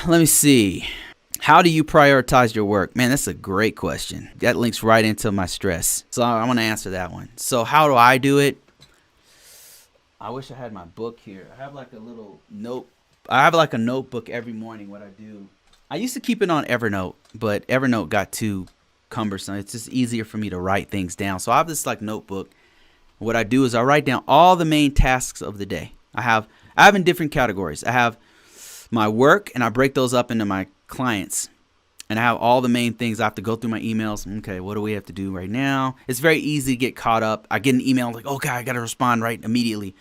let me see. How do you prioritize your work? Man, that's a great question. That links right into my stress. So I want to answer that one. So how do I do it? I wish I had my book here. I have like a little note. I have like a notebook every morning. What I do, I used to keep it on Evernote, but Evernote got too cumbersome. It's just easier for me to write things down. So I have this like notebook. What I do is I write down all the main tasks of the day. I have in different categories. I have my work, and I break those up into my clients, and I have all the main things. I have to go through my emails. Okay, what do we have to do right now? It's very easy to get caught up. I get an email like, okay, I got to respond right immediately.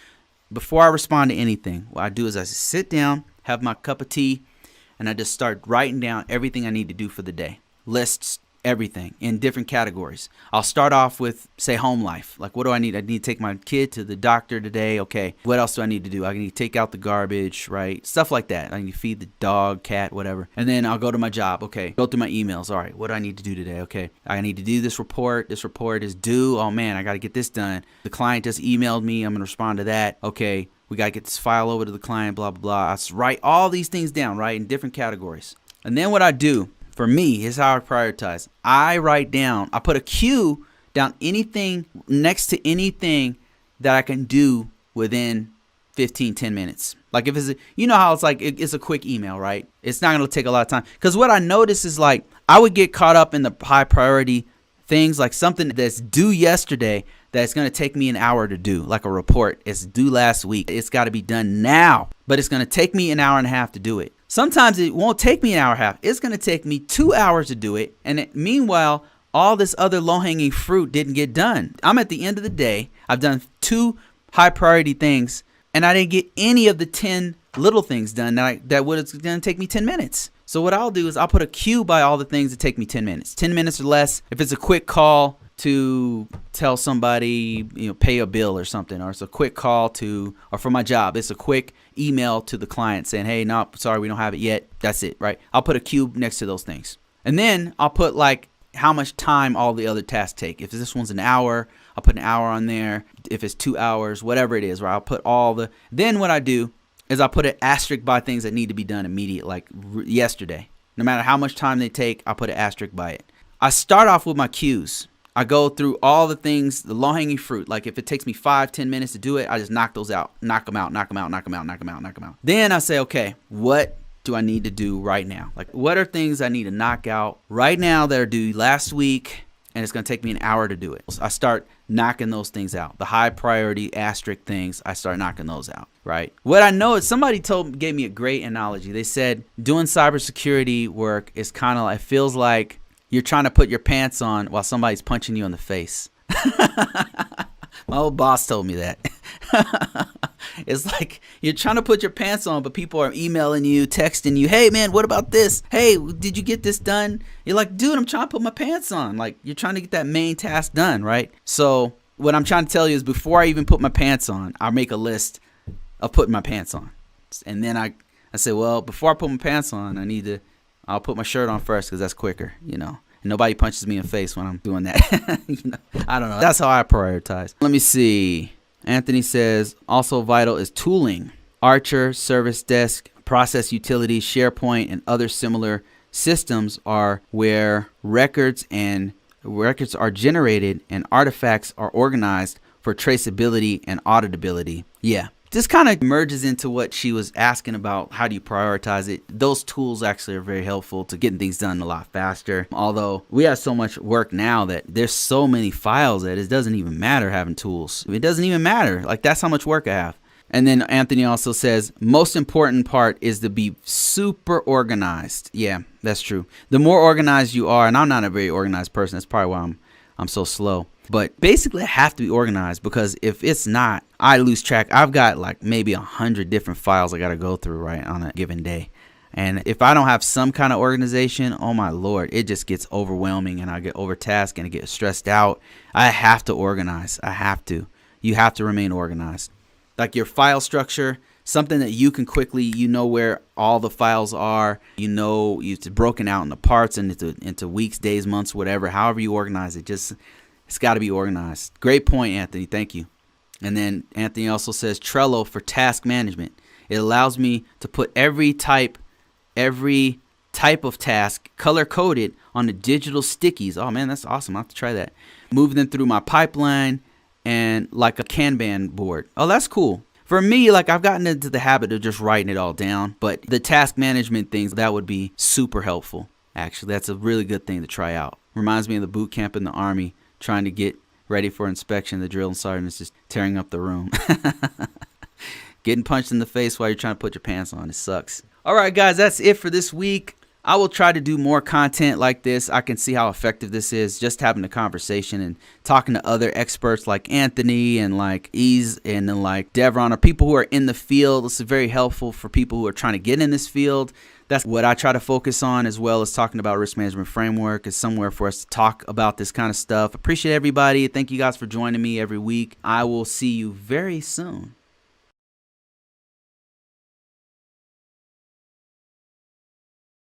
Before I respond to anything, what I do is I sit down, have my cup of tea, and I just start writing down everything I need to do for the day. Lists everything in different categories. I'll start off with, say, home life. Like, what do I need? I need to take my kid to the doctor today. Okay, what else do I need to do? I need to take out the garbage, right? Stuff like that. I need to feed the dog, cat, whatever. And then I'll go to my job. Okay, go through my emails. All right, what do I need to do today? Okay, I need to do this report. This report is due. Oh man, I got to get this done. The client just emailed me. I'm going to respond to that. Okay, we got to get this file over to the client, blah, blah, blah. I write all these things down, right, in different categories. And then what I do, for me, is how I prioritize. I write down, I put a Q down anything next to anything that I can do within 10 minutes. Like if it's, you know how it's like, it's a quick email, right? It's not going to take a lot of time. Because what I notice is like, I would get caught up in the high priority things, like something that's due yesterday that's going to take me an hour to do, like a report. It's due last week. It's got to be done now, but it's going to take me an hour and a half to do it. Sometimes it won't take me an hour and a half. It's going to take me 2 hours to do it. And meanwhile, all this other low-hanging fruit didn't get done. I'm at the end of the day. I've done 2 high priority things, and I didn't get any of the 10 little things done that was going to take me 10 minutes. So what I'll do is I'll put a queue by all the things that take me 10 minutes. 10 minutes or less. If it's a quick call to tell somebody, pay a bill or something, or it's a quick call or for my job, it's a quick email to the client saying, hey, no, sorry, we don't have it yet. That's it, right? I'll put a cube next to those things. And then I'll put like how much time all the other tasks take. If this one's an hour, I'll put an hour on there. If it's 2 hours, whatever it is, right? I'll put then what I do is I put an asterisk by things that need to be done immediate, like yesterday. No matter how much time they take, I'll put an asterisk by it. I start off with my cues. I go through all the things, the low-hanging fruit. Like if it takes me 5-10 minutes to do it, I just knock those out, knock them out. Then I say, okay, what do I need to do right now? Like what are things I need to knock out right now that are due last week, and it's going to take me an hour to do it? So I start knocking those things out. The high priority asterisk things, I start knocking those out, right? What I know is somebody gave me a great analogy. They said doing cybersecurity work is kind of like, it feels like you're trying to put your pants on while somebody's punching you in the face. My old boss told me that. It's like you're trying to put your pants on, but people are emailing you, texting you, hey, man, what about this? Hey, did you get this done? You're like, dude, I'm trying to put my pants on. Like, you're trying to get that main task done, right? So what I'm trying to tell you is before I even put my pants on, I'll make a list of putting my pants on. And then I say, well, before I put my pants on, I'll put my shirt on first because that's quicker, And nobody punches me in the face when I'm doing that. I don't know. That's how I prioritize. Let me see. Anthony says, also vital is tooling. Archer, Service Desk, Process Utilities, SharePoint, and other similar systems are where records are generated and artifacts are organized for traceability and auditability. Yeah. This kind of merges into what she was asking about. How do you prioritize it? Those tools actually are very helpful to getting things done a lot faster. Although we have so much work now that there's so many files that it doesn't even matter having tools. It doesn't even matter. Like that's how much work I have. And then Anthony also says, most important part is to be super organized. Yeah, that's true. The more organized you are, and I'm not a very organized person. That's probably why I'm so slow. But basically I have to be organized because if it's not, I lose track. I've got like maybe 100 different files I got to go through right on a given day. And if I don't have some kind of organization, oh my Lord, it just gets overwhelming and I get overtasked and I get stressed out. I have to organize. I have to. You have to remain organized. Like your file structure, something that you can quickly, where all the files are, it's broken out into parts and into weeks, days, months, whatever, however you organize it, it's got to be organized. Great point, Anthony. Thank you. And then Anthony also says Trello for task management. It allows me to put every every type of task color coded on the digital stickies. Oh man, that's awesome. I'll have to try that. Move them through my pipeline and like a Kanban board. Oh, that's cool. For me, like I've gotten into the habit of just writing it all down, but the task management things, that would be super helpful. Actually, that's a really good thing to try out. Reminds me of the boot camp in the Army, trying to get ready for inspection. The drill sergeant is just tearing up the room. Getting punched in the face while you're trying to put your pants on. It sucks. All right, guys, that's it for this week. I will try to do more content like this. I can see how effective this is, just having a conversation and talking to other experts like Anthony and like Ease and then like Devron, or people who are in the field. This is very helpful for people who are trying to get in this field. That's what I try to focus on, as well as talking about risk management framework is somewhere for us to talk about this kind of stuff. Appreciate everybody. Thank you guys for joining me every week. I will see you very soon.